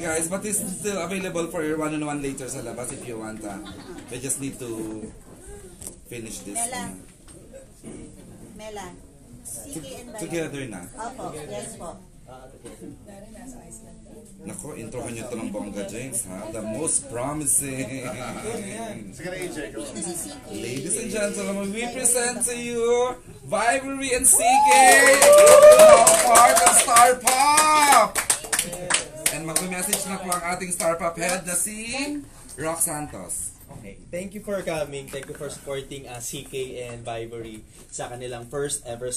Guys, but it's still available for your one-on-one later sa labas if you want. We just need to finish this. Mela. Together na. Opo, yes po. Nako, introhan nyo ito ng bongga, James, ha? The most promising. Ladies and gentlemen, we present to you Vibery and CK, part of Star Pop! And mag-message na po ang ating Star Pop head na si Rock Santos. Okay. Thank you for coming. Thank you for supporting CK and Vibery sa kanilang first ever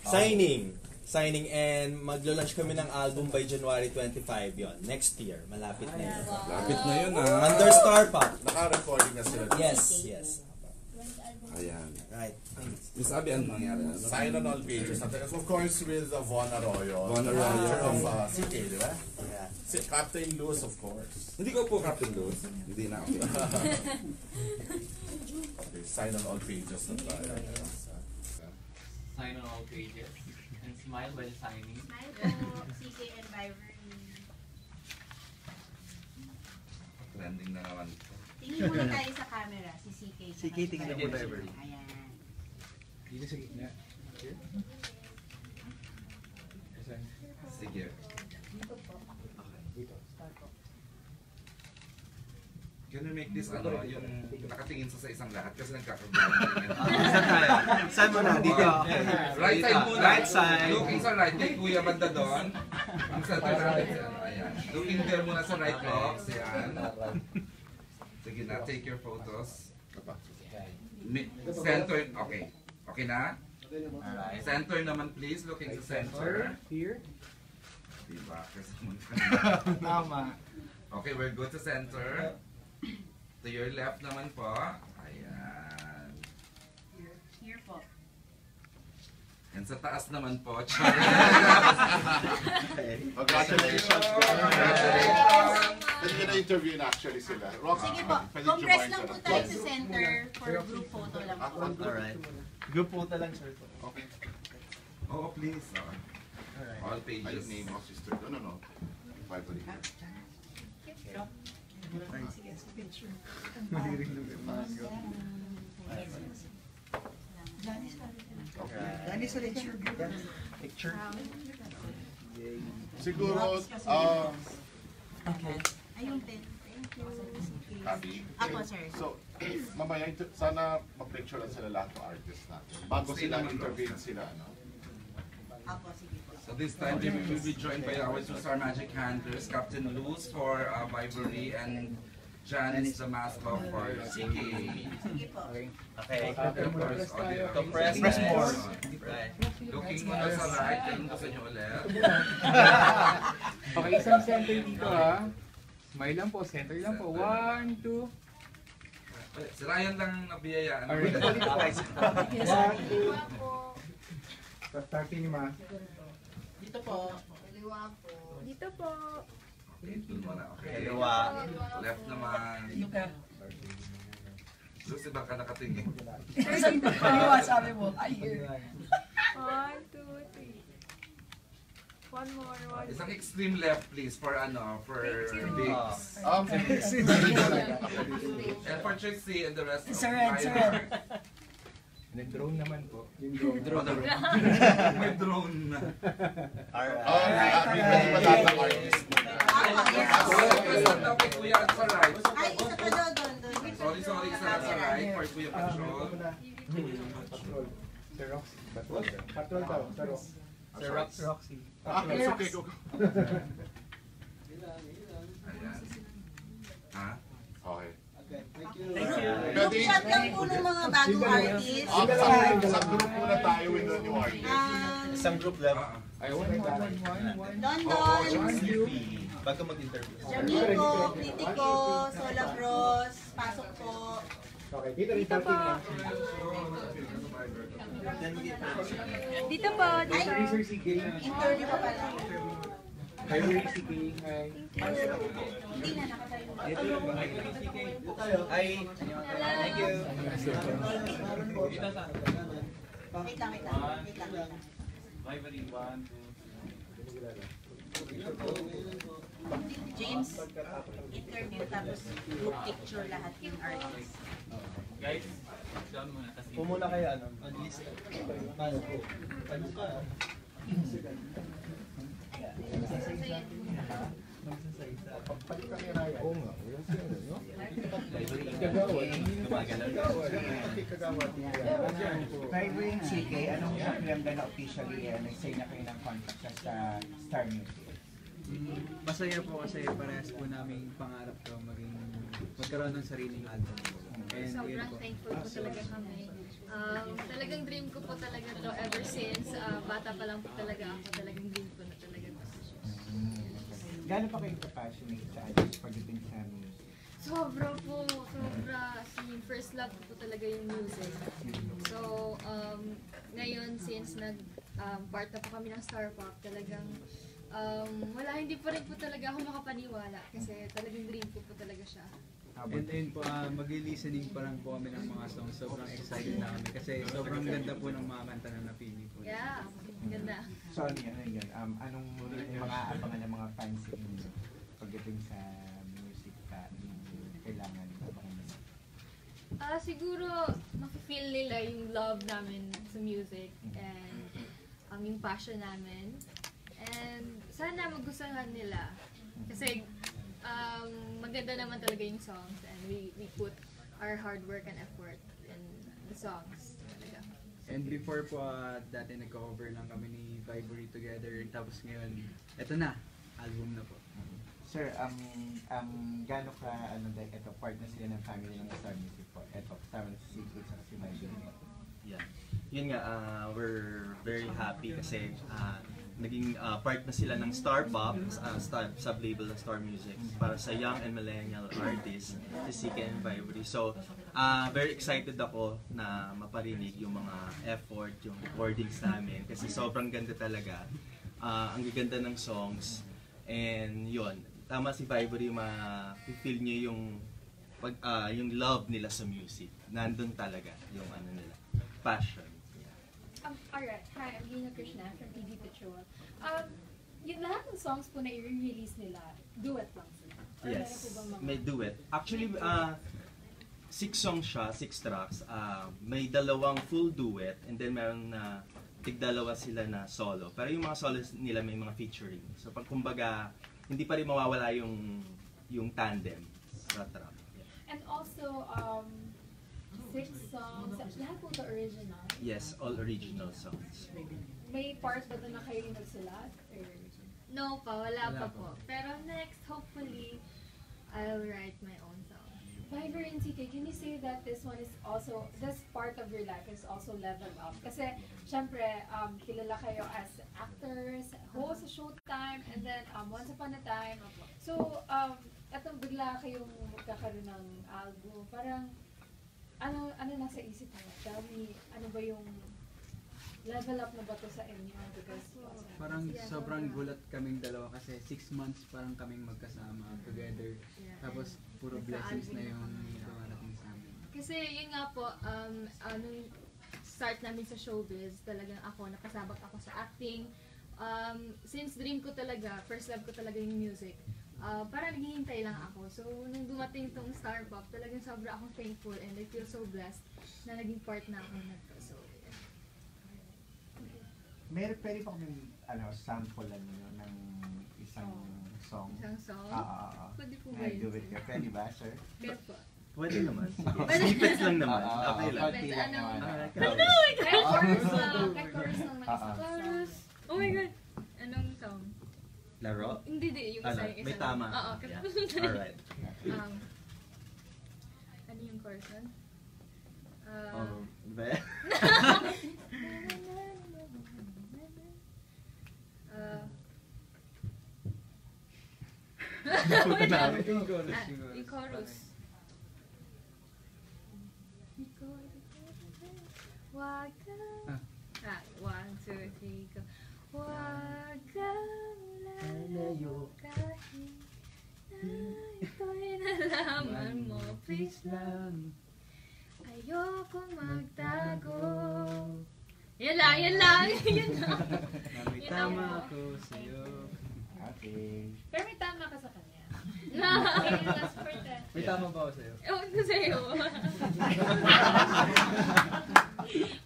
signing. And maglo-launch kami ng album by January 25 yon. Next year. Malapit na yun. Lapit na yun, ha? Under Star Pop. Naka-recording na sila. Yes. Ayan. Right. Miss Abby, ano nangyari? Sign on all pages. Of course, with Von Arroyo. Von Arroyo. Of CK, di ba? Yeah. Si Captain Luz, of course. Hindi ko po Captain Luz. Hindi na ako. Okay, sign on all pages na tayo. Sign on all pages. And smile while signing. Smile po, CK and Vibery. Trending na naman. Tingin muna tayo sa camera, si CK. CK, tingin na po Vibery. Ayan. Dito sa gitna. Sige. Can we make this yung nakatingin sa isang lahat kasi nagkakagulan. Saan tayo? Saan muna? Dito. Right side muna. Right side. Looking sa right kay Kuya banda doon. Ang center natin si ayan. Looking there muna sa right box. Yan. Sige na, take your photos. Center, okay. Okay na? Alright. Center naman please, looking sa center. Here. Diba? Kasi Tama. okay, we're good to center. To your left naman po. Ayan. Here po. And sa taas naman po. Congratulations. Congratulations. Pwede ko na-interview na actually sila. Rock, Sige po, pwede compress join lang ka po na. tayo sa center for group photo lang po. Alright. Group photo lang, sir. Okay. Oo, please. All Ay, pages. name of sister. No. Vibery. Dani sa lecture group. Picture. Siguro, Ayun, pen. Thank you, CK. Abby. Ako, sir. So, mamaya, sana mag-picture lang sila lahat ng artists natin. Bago sila intervene sila, ano? Ako, sige po. So this time we will be joined by our two Star Magic handlers, Captain Luz for Vibery and Janice the mascot for CK. Sige po. Okay. And of course, audio. Compress more. Right. Looking muna sa right, yung gusto nyo ulit. Okay, isang center dito ha. Smile lang po, center lang po. 1, 2. Si Ryan lang nabiyayaan. Alright. Dito guys. 1, 2. Starting ni Ma. Dito po. Dito po. Doon muna, okay. Dalawa. Left naman. Lucy, baka nakatingin. Sabi mo, I hear. 1, 2, 3. One more. Isang extreme left please for Biggs. And for Trixie and the rest of my... And drone naman po. Yung drone. May drone na. Happy lahat ng artists muna. Okay, Kuya, sa right. Ay, isa pa doon. Sorry, isa sa right for Kuya Patrol. Patrol. Sir Roxy. Patrol daw. Sir Roxy. It's okay, go. Ayan. Ha? Okay. Group shot lang po ng mga bagong artist. Sa group muna tayo with the new artist. Isang group lang. London, Bago mag-interview. Jamico, Critico, Sola Bros, pasok po. Okay, dito rin starting na. Dito po. Ay, Sir CK. interview pa pala. Kayo rin CK. Hi. Hindi na nakatayo. Dito yung bahay. Ay, thank you. Wait lang. Vibery 1, 2. names, interview, tapos group picture lahat yung artist. Guys, down muna. Kasi Pumula kayo, ano? Mag-list. Paano po? Paano ka? Oo nga. Yan siya, no? Viber and CK, anong pakiramdam na officially nag-sign na kayo ng contract sa Star Music? Masaya po kasi parehas po namin pangarap ko magkaroon ng sariling album. And yun Sobrang po. thankful po talaga kami. Talagang dream ko po talaga to ever since bata pa lang po talaga ako. Talagang dream ko na talaga to. Gano'n pa kayo passionate sa pagdating sa music? Sobra po, sobra. First love ko po talaga yung music. So, ngayon since part na po kami ng Star Pop, talagang hindi pa rin po talaga ako makapaniwala kasi talagang dream ko po talaga siya. And then po, mag-listening pa lang po kami ng mga songs. Sobrang excited na kami kasi sobrang ganda po ng mga kanta na napili po. Yeah, ganda. So ano yun? Anong mga abangan ng mga fans ninyo pagdating sa music ka yung kailangan abangan nila? Siguro, mafe-feel nila yung love namin sa music and yung passion namin. And sana magustuhan nila. Kasi maganda naman talaga yung songs and we put our hard work and effort in the songs talaga. And before po, dati nag-cover lang kami ni Vibery together. Tapos ngayon, eto na, album na po. Sir, gaano ka, ito, part na sila ng family ng Star Music po? Ito, kasama na si Secret sa si Vibery. Yeah. Yun nga, we're very happy kasi naging part na sila ng Star Pop, sub-label ng Star Music para sa young and millennial artists, si CK and Vibery. So, very excited ako na maparinig yung mga effort, yung recordings namin kasi sobrang ganda talaga. Ang gaganda ng songs and yun, tama si Vibery, ma-feel niyo yung love nila sa music. Nandun talaga yung nila, passion. Alright, hi, I'm Gina Krishna from TV Patrol. Yung lahat ng songs po na i-release nila, duet lang sila? Or meron po Yes, bang mga... may duet. Actually, 6 songs siya, 6 tracks. May 2 full duet and then meron na tig-2 sila na solo. Pero yung mga solos nila may mga featuring. So pag kumbaga, hindi pa rin mawawala yung tandem sa track. Yeah. And also, 6 songs, lahat po ito original? Yes, all original songs. May part ba doon na kayo yung nagsulat? Or... No pa, wala pa po. Pero next, hopefully, I'll write my own song. Viber and CK, can you say that this one is also, this part of your life is also leveled up? Kasi, syempre, kilala kayo as actors, host sa Showtime, and then Once Upon a Time. So, etong bigla kayong magkakaroon ng album, parang, ano nasa isip mo? Tell me, ano ba yung level up na ba to sa inyo? Because, Parang sobrang gulat kaming dalawa kasi 6 months parang kaming magkasama together. Tapos puro blessings na yung dumarating sa amin. Kasi yun nga po, nung start namin sa showbiz, talagang nakasabak ako sa acting. Since dream ko talaga, first love ko talaga yung music, parang naghihintay lang ako. So, nung dumating tong Star Pop, talagang sobra akong thankful and I feel so blessed na naging part na ako na to. So, Pwede pa kami sample ng isang song? isang song. Pwede po ba Do yun? it ka. Pwede ba, sir? Pwede po. Pwede naman. Snippets lang naman. Okay lang. Konti lang naman. Kahit chorus lang. Kahit chorus lang ng isang chorus. Oh my God! Anong song? Laro? Hindi, yung isa. May tama. Oo. Yeah. Alright. Ano yung chorus nun? Yung chorus. Yung chorus. Wag ka. 1, 2, 3, go. Wag ka lalayo kahit na ito'y nalaman mo. Please lang. Ayoko magtago. Yan lang, yan lang. Yan lang. May tama ako sa'yo. Okay. Pero may tama ka sa kanya. last part eh. May tama ba ako sa'yo? Ewan ko sa'yo.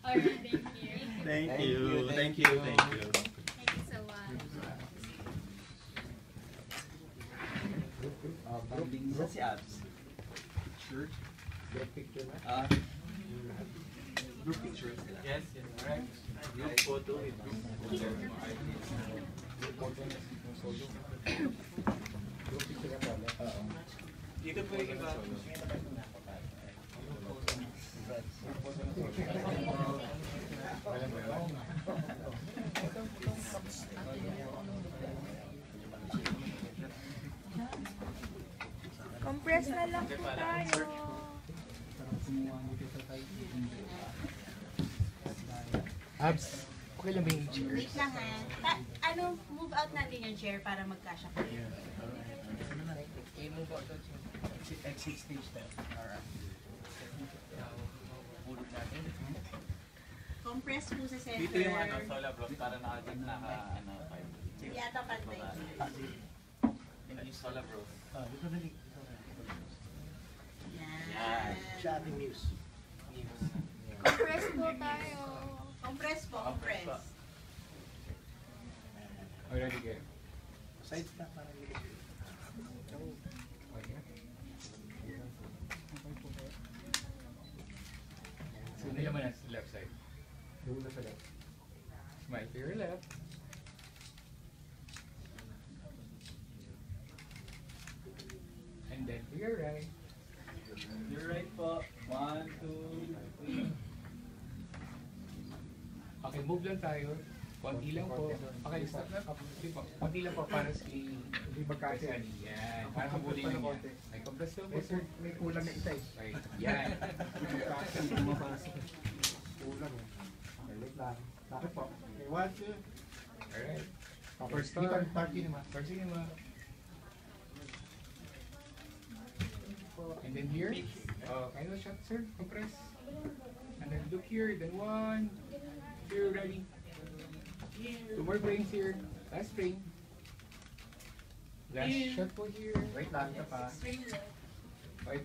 Alright, thank you. Thank you. Thank you. Thank you. Thank you so much. Isa si Abs. Sure. Group picture na? Group pictures. Yes, yes. Alright. Group photo with group picture. Group picture na pala. Oo. Dito po yung iba. Compress na lang po tayo. Abs, okay lang ba yung chair? Wait lang ha. Move out natin yung chair para magkasya kayo. I-move out that exit stage na. Alright. Pulot natin. Compress po sa center. Dito yung Sola Bros para naka-5. Yata pantay. Yung Sola Bros. Dito na dito. Yan. Siya ating news. Compress po tayo. Compress po, compress. Already good. Side step para dito. So, ano naman sa left side? Doon na sa left. Smile to your left. And then to your right. Your right po. 1, 2, 3. Okay, move lang tayo. Konti lang po. Okay, stop na. Konti lang po para sa Hindi magkasya. Yan. Para kabulin lang yan. May compress lang po, sir. May kulang na isa eh. Right. Yan. Magkasya, hindi mapasok. Kulang eh. Okay, wait lang. Bakit po? Okay, 1, 2. Alright. First, dito ang party naman. First thing naman. And then here. Kind of shot, sir. Compress. And then look here. Then 1. Here, ready. 2 more frames here. Last frame. Last shot po here. Wait lang, ito pa. Okay,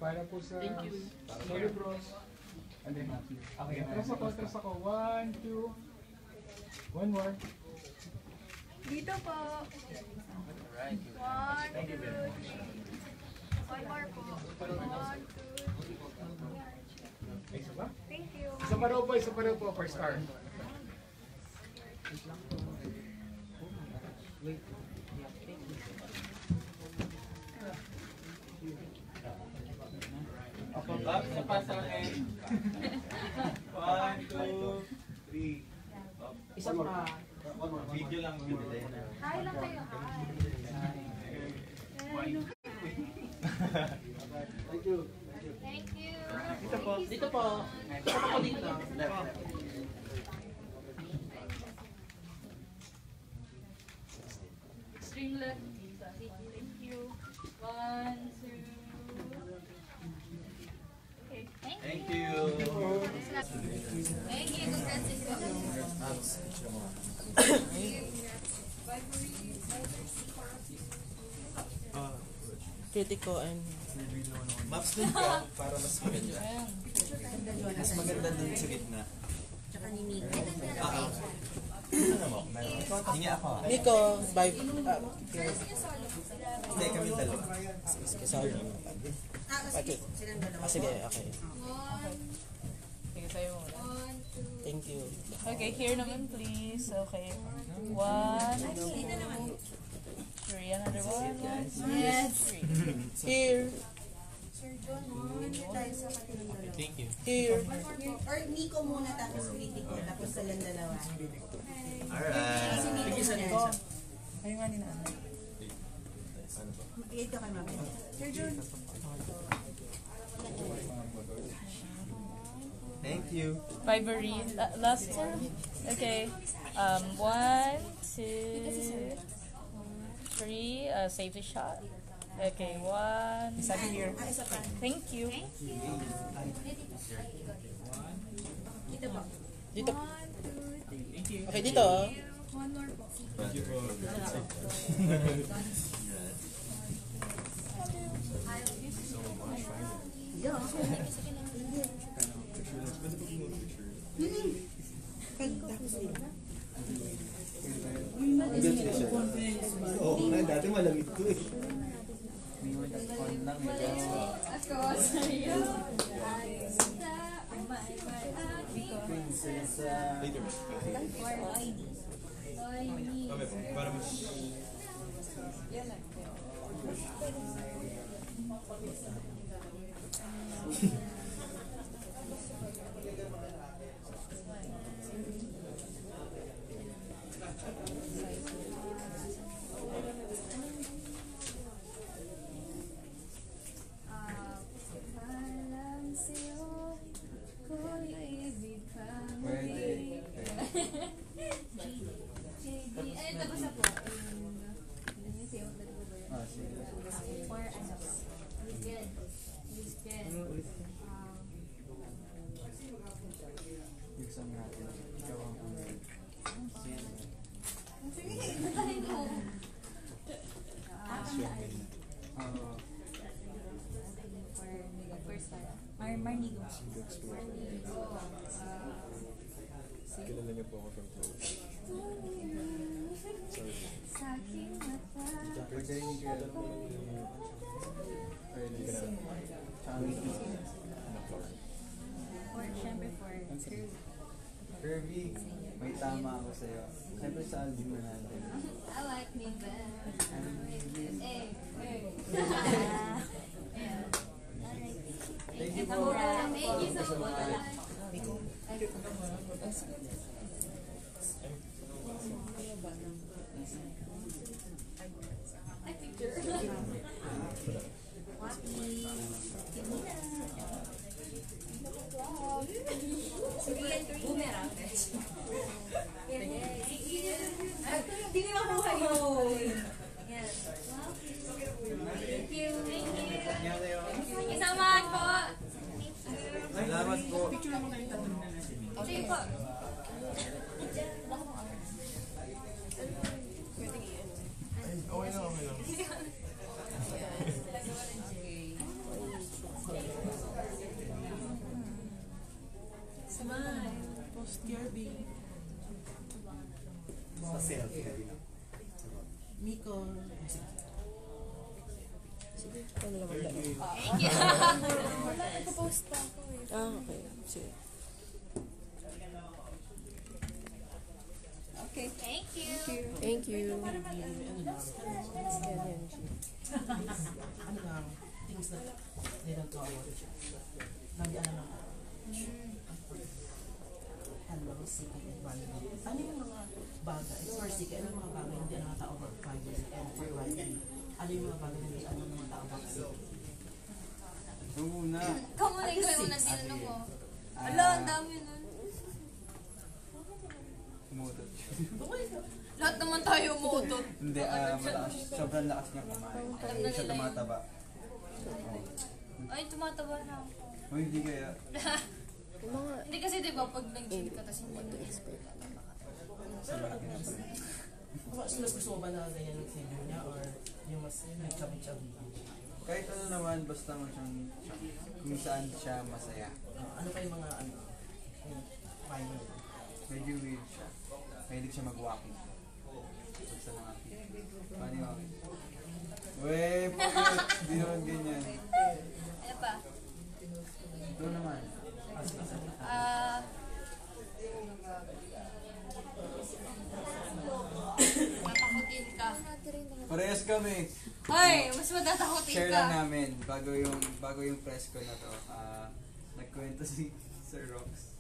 para po sa Sola Bros. And then, Okay, atras ako. 1, 2. One more. Dito po. Alright. 1, 2, 3. One more po. 1, 2. Isa ba? Thank you. Isa pa raw po for star. Up sa pasahin. 1, 2, 3. Isa pa. Video lang yun. Hi lang kayo, hi. thank you. Thank you. Dito po. Dito po. Dito po dito. Left. String left. Thank you. 1, 2. Okay. Thank you. Thank you. Critical and maps din ka para mas maganda. Mas maganda dun sa gitna. Tsaka ni Nico. Ano mo? Hingi ako. Nico, bye. Hindi, kami dalawa. Sorry. Sige. Silang dalawa. Sige, okay. Sige, sa'yo muna. Thank you. Okay, here naman please. Okay. 1, 2, 3. Another 1, Yes. 2, 3. Here. Sir John, muna tayo sa katilang dalawa. Thank you. Here. Or Nico muna tapos critical tapos silang dalawa. Alright. Sige, sa Nico. Ayun nga ni nanay. Ito kay Mami. Sir John. Thank you. Fibery. Last time? Okay. 1, 2, 3. Safety shot. Okay, 1. Sabi here. Thank you. Dito po. Dito. 1, 2, 3. Okay, dito. One more po. Thank you. Ngayon, on lang eh. Ako sa'yo. Prinsesa. Later. Kami po. Para mas... Pwede. Ay, tapos na po. Ah, sige. For ano? Lisbon. Lisbon. Ano ulit? Yung song natin. Ikaw ang Marnigo. Kilala niyo po ako from Chloe. Sorry. Sa aking mata. Pwede rin yung kaya. Pwede ka na. Tsaka Or syempre for Kirby, may tama ako sa'yo. Siyempre sa album na natin. I like me better. Hey, hey. Thank you po. Thank you so much. Ay, picture. Boomerang. Hindi ko nakuha yun. Yes. Thank you. Thank you. Isamaan po. Salamat po. Sige po. Okay lang, okay lang. Smile. Post Kirby. Selfie. Miko. Sige, ano lang ang dalawa. Thank you. Wala, nagpo-post pa ako eh. Ah, okay. Sige. Okay. Thank you. Thank you. Ano lang, things that they don't know about each other. Nag-ano lang. Hello, Siki and Valerie. Ano yung mga bagay? For Siki, ano yung mga bagay hindi ang mga tao about Valerie? And for Valerie, ano yung mga bagay hindi ang mga tao about Siki? Ito muna. Ikaw muna, ikaw yung unang tinanong mo. Ala, ang dami nun. Umutot. Lahat naman tayo umutot. Hindi, malakas. Sobrang lakas niya kumain. Hindi siya tumataba. Ay, tumataba na ako. O hindi kaya. Hindi kasi diba pag nag-gym ka tapos hindi mo expert Sa malaki na pa. Mas gusto mo ba na ganyan yung figure niya or yung mas nag-chubby-chubby? Kahit ano naman, basta mo siyang kung saan siya masaya. Ano pa yung mga final? Medyo weird siya. Mahilig siya mag-walking. Pag sa mga paano yung walking? Wey, pagkat! Hindi naman ganyan. Ano pa? Ito naman. Matakutin ka. Parehas kami. Ay, mas matatakutin Share ka. lang namin bago yung press ko na to. Nagkwento si Sir Rox.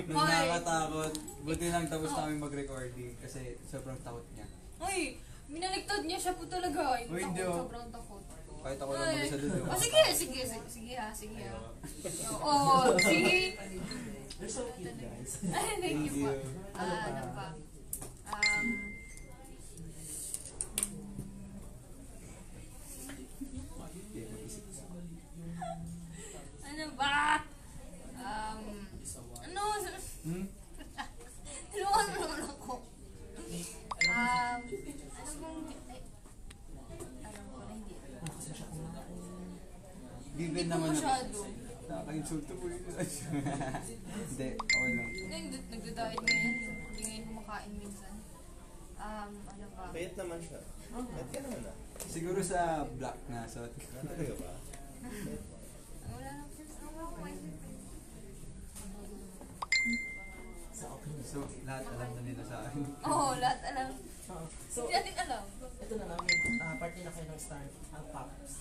Nung nakakatakot, buti lang tapos na kami mag-recording kasi sobrang takot niya. Ay, minaligtad niya siya po talaga. Ay, Uy, hindi, takot, oh. sobrang takot. Kahit ako lang mag-isa doon. Oh, sige ha. Oh, sige. They're so cute, guys. Ay, thank you po. Ano pa? Ano ba? Ano? Tulungan mo naman ako. Ano bang... Alam ko na hindi. Given Hindi naman ko masyado. Nakaka-insulto po yun. Hindi, okay lang. Nagda-diet ngayon. Hindi ngayon kumakain minsan. Ano ba? Payat naman siya. Payat ka naman ah. Siguro sa black na suot ko. Talaga ba? Wala lang first So, lahat alam na nila sa akin. Oo, lahat alam. So, Hindi natin alam. ito na namin, party na kayo ng Star Pops.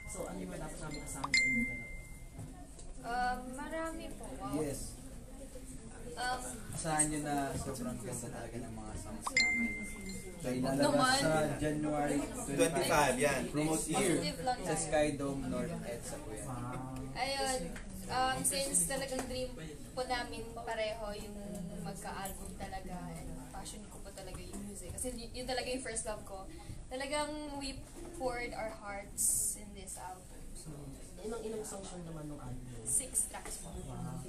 So, ano yung dapat namin kasama sa inyo? Marami po. Wow. Yes. Asahan nyo na sobrang ganda talaga ng mga songs namin. Dahil lalabas sa January 25, yan. Promote year. Positive lang Sa tayo. Skydome North EDSA po yan. Ayun, since talagang dream po namin pareho yung magka-album talaga and passion ko po talaga yung music. Kasi yun talaga yung first love ko. Talagang we poured our hearts in this album. Ilang songs yun naman nung album? 6 tracks po. Wow.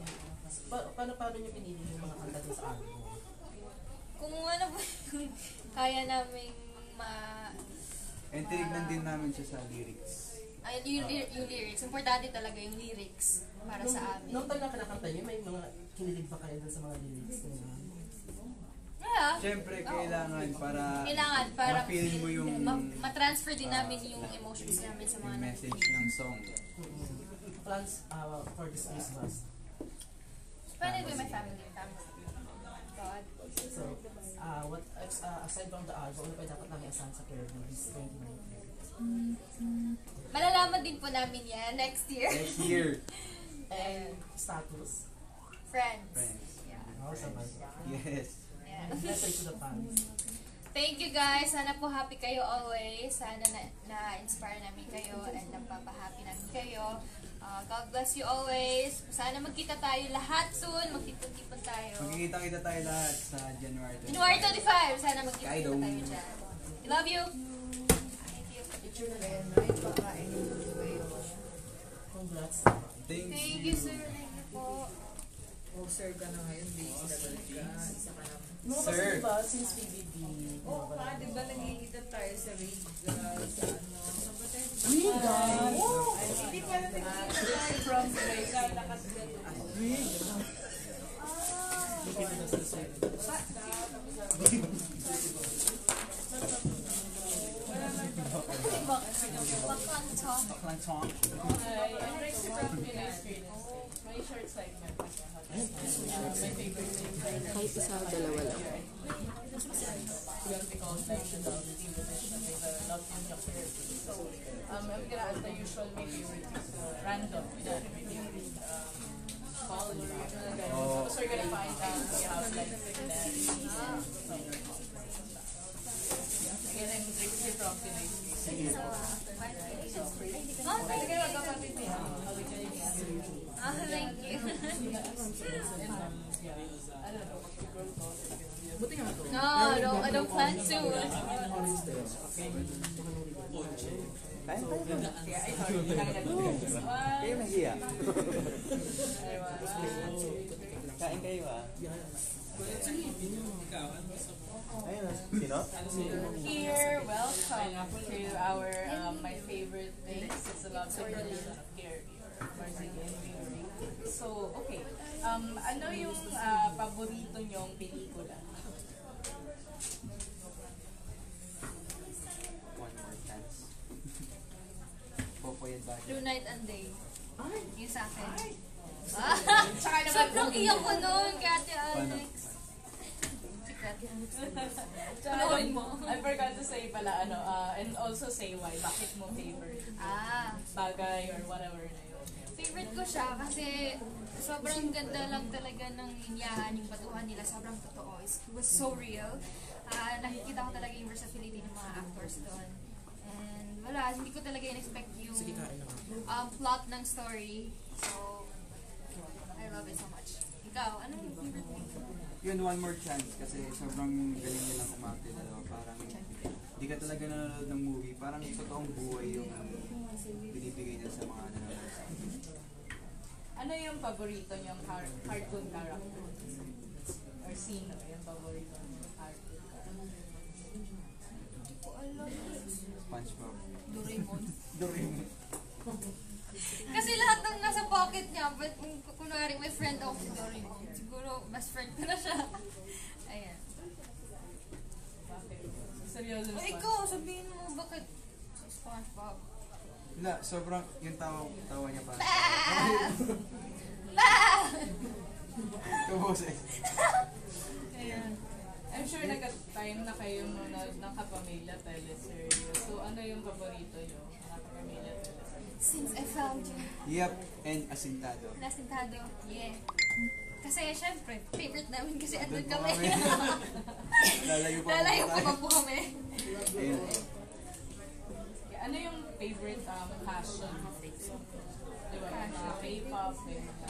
Paano nyo pinili yung mga kanta dun sa album? Kung ano po yung kaya naming And tinignan din namin siya sa lyrics. ay, yung lyrics. Importante talaga yung lyrics para sa amin. Nung time na kinakanta nyo, may mga kinilig ba kayo dun sa mga lyrics nila? Yeah. Siyempre, kailangan para ma-feel mo yung ma-transfer din namin yung emotions namin sa mga message ng song. Plans for this Christmas? Spend it with my family. God. So, what aside from the album, ano pa dapat namin asahan sa Fair Movies 2019? Malalaman din po namin yan next year. Next year. And status? Friends. Yeah. Oh, sabay. Yes. Yeah. Message to the fans. Thank you guys. Sana po happy kayo always. Sana na-inspire namin kayo and napapahappy namin kayo. God bless you always. Sana magkita tayo lahat soon. Magtipon-tipon tayo. Magkikita-kita tayo lahat sa January 25. January 25. Sana magkita tayo Skydome. dyan. I love you. Thank you. Picture na rin. Congrats. Thank you, sir. Thank you po. Serve ka na ngayon, busy na balik ka. Isa ka na. No, kasi diba, since PBB, Oo pa, di ba nagkikita tayo sa Riga, sa ano, sa Batay. Riga? Hindi pa na nagkikita tayo from Riga, nakasigat. Riga? Baklang talk. Baklang talk. I'm Rexy from Pinoy Street. My short segment. My favorite thing. Kahit isa o dalawa lang. Because like the love team division, the love team security. So I'm gonna ask the usual my favorite is random. My favorite color. So we're gonna find out we have like similarities. Again, I'm Rexy from Pinoy Street. Thank you. No, I don't plan to. Kayo nahiya. Kain kayo ah. Ayun, sino? Here, welcome to our my favorite things. It's a lot of version of Gary or Marzigan Theory. So, okay. Ano yung paborito nyong pelikula? One more chance. Popoy and Bagay. Through night and day. Yung sa akin. Tsaka naman Sobrang iyak ko noon kay Ate Alex. Tuloy mo. I forgot to say pala, and also say why. Bakit mo favorite? Bagay or whatever na yun. Favorite ko siya kasi sobrang ganda lang talaga ng linyahan, yung batuhan nila, sobrang totoo. It was so real. Nakikita ko talaga yung versatility ng mga actors doon. And wala, hindi ko talaga in-expect yung plot ng story. So, I love it so much. Ikaw, ano yung favorite mo? Yun, one more chance kasi sobrang galing nilang umarte dalawa. Parang hindi ka talaga nanonood ng movie. Parang totoong buhay yung binibigay nila sa mga nanonood sa akin. Ano yung paborito niyong cartoon character? Or sino yung paborito niyong cartoon character? Hindi ko alam. SpongeBob. Doraemon. Doraemon. Kasi lahat ng nasa pocket niya, but kunwari may friend ako si Doraemon. Siguro best friend ko na siya. Ayan. Seryoso na Ay, ikaw, sabihin mo bakit sa SpongeBob? Wala, sobrang yung tawa niya pa. Kaboses. Ayan. I'm sure nagka-time na kayo manood ng Kapamilya teleserye. So, ano yung paborito nyo? Mga Kapamilya teleserye? Since I found you. Yep, and Asintado. Nasintado. Yeah. Kasi syempre, favorite namin kasi andun pa kami. Lalayo pa Lalayo pa po kami. Ayun. Okay, ano yung favorite fashion? Diba? Mga K-pop, may mga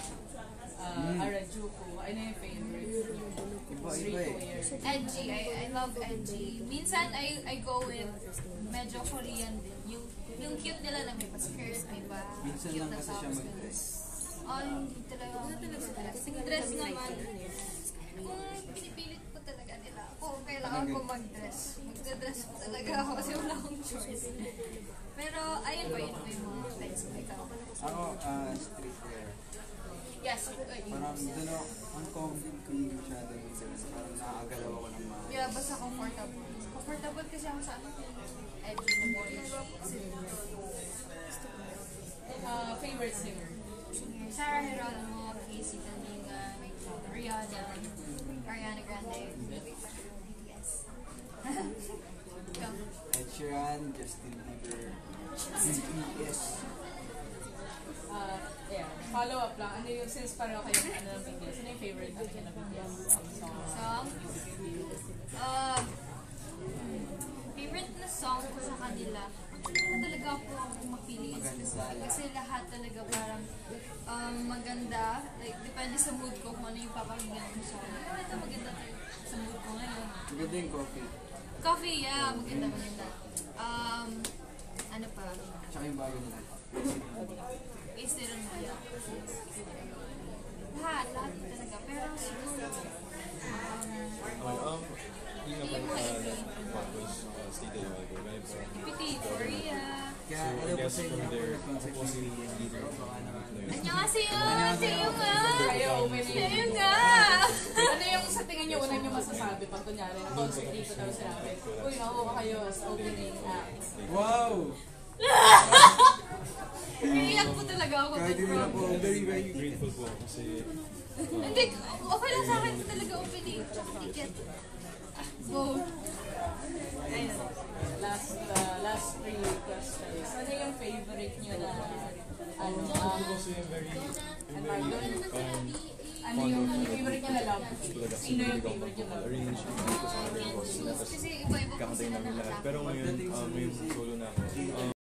Harajuku. Ano yung favorite? Iba eh. Edgy. I love edgy. Minsan, I go with medyo Korean din. Yung cute nila lang may pa-skirt, may pa Minsan cute lang na kasi siya tops. mag-dress. Hindi talaga ako mag-dress. Yung dress naman, kung pinipilit ko talaga nila ako, kailangan ko mag-dress. Mag-dress ko talaga ako kasi wala akong choice. Pero, ayun ba yun yung mga types ko ikaw? Ako, streetwear. Yes. Parang doon ako, ang hindi masyado yung dress. Parang nakakagalaw ako ng mga... Yeah, basta comfortable. Comfortable kasi ako sa ano. Edgy mo mo. Favorite singer? Sarah Geronimo, Casey Taninga, Rihanna, Ariana Grande. Yes. Ed Sheeran, Justin Bieber, BTS. Yeah, follow up lang. Ano yung, since pareho kayo ng BTS, ano yung favorite natin ng BTS song? Favorite na song ko sa kanila, hindi na talaga ako mapili kasi lahat talaga parang maganda. Like, depende sa mood ko kung ano yung papakinggan ko sa song. Ito maganda sa mood ko ngayon. Maganda yung coffee. Coffee, yeah. Maganda. Ano pa? Tsaka yung bago nila. Is there on Maya? Lahat talaga. Pero siguro, Korea. Kaya alam ko sa inyo ako nag-concept ng leader. Annyeonghaseyo! Sa'yo nga! Sa'yo nga! Ano yung sa tingin nyo unang nyo masasabi pag kunyari na-concert dito daw sinabi, uy, nakuha kayo as opening act. Wow! Iiyak po talaga ako. Kahit hindi na po, very grateful po kasi Hindi, okay lang sa akin talaga opening ticket. Go! Ayun. Last three questions. Ano yung favorite nyo na ano yung favorite nyo na love? Sino yung favorite nyo na love? Kasi iba-iba po sila na pero ngayon, may solo na ako.